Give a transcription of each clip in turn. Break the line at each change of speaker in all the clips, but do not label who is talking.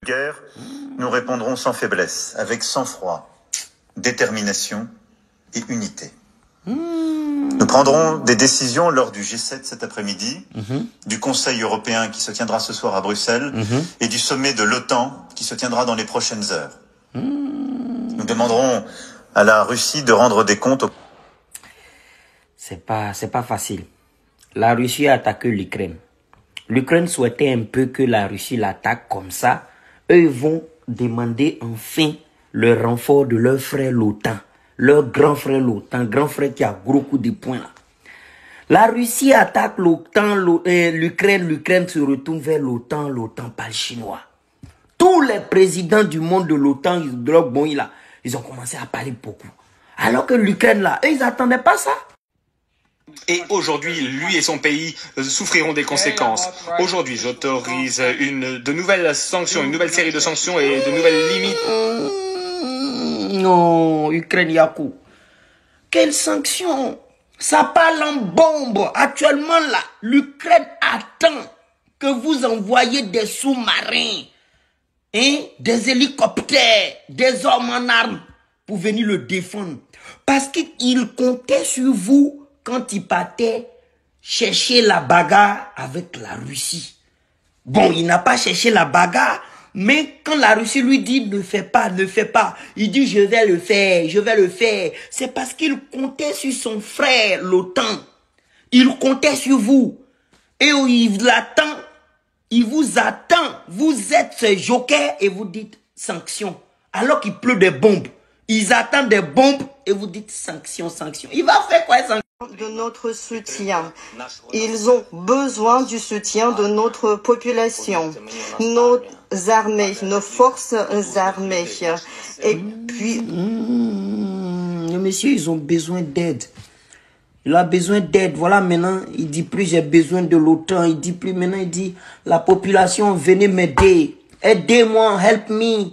Guerre, nous répondrons sans faiblesse, avec sang-froid, détermination et unité. Nous prendrons des décisions lors du G7 cet après-midi, du Conseil européen qui se tiendra ce soir à Bruxelles et du sommet de l'OTAN qui se tiendra dans les prochaines heures. Nous demanderons à la Russie de rendre des comptes.
C'est pas facile. La Russie a attaqué l'Ukraine. L'Ukraine souhaitait un peu que la Russie l'attaque comme ça. Eux ils vont demander enfin le renfort de leur frère l'OTAN. Leur grand frère l'OTAN, grand frère qui a gros coup de poing là. La Russie attaque l'OTAN, l'Ukraine, l'Ukraine se retourne vers l'OTAN, l'OTAN par le chinois. Tous les présidents du monde de l'OTAN, ils ont commencé à parler beaucoup. Alors que l'Ukraine là, eux, ils n'attendaient pas ça.
Et aujourd'hui, lui et son pays souffriront des conséquences. Aujourd'hui, j'autorise de nouvelles sanctions, une nouvelle série de sanctions et de nouvelles limites.
Non, Ukraine Yakou. Quelles sanctions? Ça parle en bombe. Actuellement là, l'Ukraine attend que vous envoyiez des sous-marins, des hélicoptères, des hommes en armes pour venir le défendre. Parce qu'il comptait sur vous quand il partait chercher la bagarre avec la Russie. Bon, il n'a pas cherché la bagarre, mais quand la Russie lui dit ne fais pas, il dit je vais le faire. C'est parce qu'il comptait sur son frère, l'OTAN. Il comptait sur vous. Et il l'attend, il vous attend. Vous êtes ce joker et vous dites sanctions. Alors qu'il pleut des bombes. Ils attendent des bombes et vous dites sanctions. Il va faire quoi sanctions?
De notre soutien. Ils ont besoin du soutien de notre population, nos armées, nos forces armées. Et puis...
Messieurs, ils ont besoin d'aide. Il a besoin d'aide. Voilà, maintenant, il dit plus j'ai besoin de l'OTAN. Il dit plus maintenant, il dit la population, venez m'aider. Aidez-moi, help me.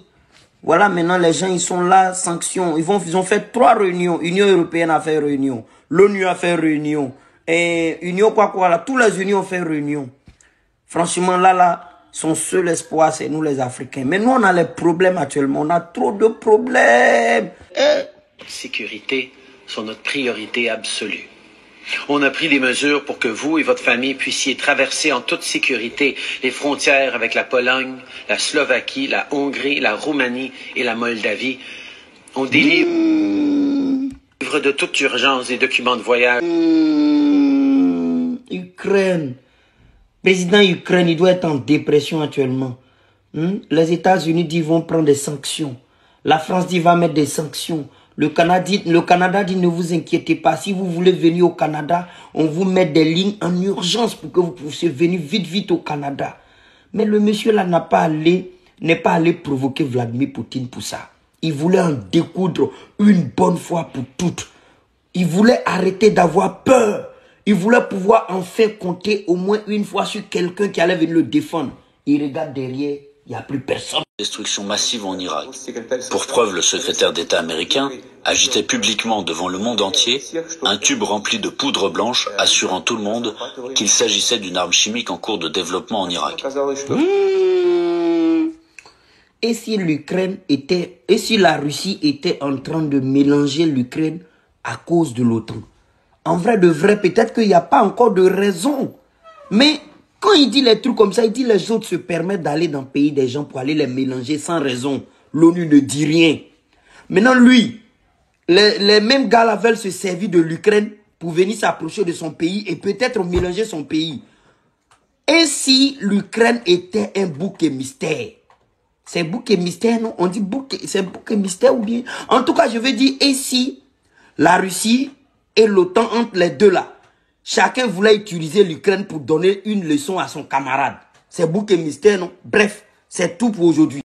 Voilà, maintenant, les gens, ils sont là, sanctions. Ils ont fait 3 réunions. Union européenne a fait réunion. L'ONU a fait réunion. Et Union là. Tous les unions ont fait réunion. Franchement, là, son seul espoir, c'est nous les Africains. Mais nous, on a les problèmes actuellement. On a trop de problèmes.
Sécurité sont notre priorité absolue. On a pris des mesures pour que vous et votre famille puissiez traverser en toute sécurité les frontières avec la Pologne, la Slovaquie, la Hongrie, la Roumanie et la Moldavie. On délivre de toute urgence des documents de voyage.
Ukraine. Président Ukraine, il doit être en dépression actuellement. Les États-Unis disent qu'ils vont prendre des sanctions. La France dit va mettre des sanctions. Le Canada dit ne vous inquiétez pas. Si vous voulez venir au Canada, on vous met des lignes en urgence pour que vous puissiez venir vite au Canada. Mais le monsieur là n'est pas allé provoquer Vladimir Poutine pour ça. Il voulait en découdre une bonne fois pour toutes. Il voulait arrêter d'avoir peur. Il voulait pouvoir enfin compter au moins une fois sur quelqu'un qui allait venir le défendre. Il regarde derrière, il n'y a plus personne.
Destruction massive en Irak. Pour preuve, le secrétaire d'État américain agitait publiquement devant le monde entier un tube rempli de poudre blanche assurant tout le monde qu'il s'agissait d'une arme chimique en cours de développement en Irak.
Et si la Russie était en train de mélanger l'Ukraine à cause de l'OTAN? En vrai de vrai, peut-être qu'il n'y a pas encore de raison. Mais quand il dit les trucs comme ça, il dit les autres se permettent d'aller dans le pays des gens pour aller les mélanger sans raison. L'ONU ne dit rien. Maintenant, lui, les mêmes gars là veulent se servir de l'Ukraine pour venir s'approcher de son pays et peut-être mélanger son pays. Et si l'Ukraine était un bouc émissaire? C'est bouc émissaire, non? On dit c'est bouc émissaire ou bien? En tout cas, je veux dire, et si la Russie et l'OTAN, entre les deux là, chacun voulait utiliser l'Ukraine pour donner une leçon à son camarade? C'est bouc émissaire, non? Bref, c'est tout pour aujourd'hui.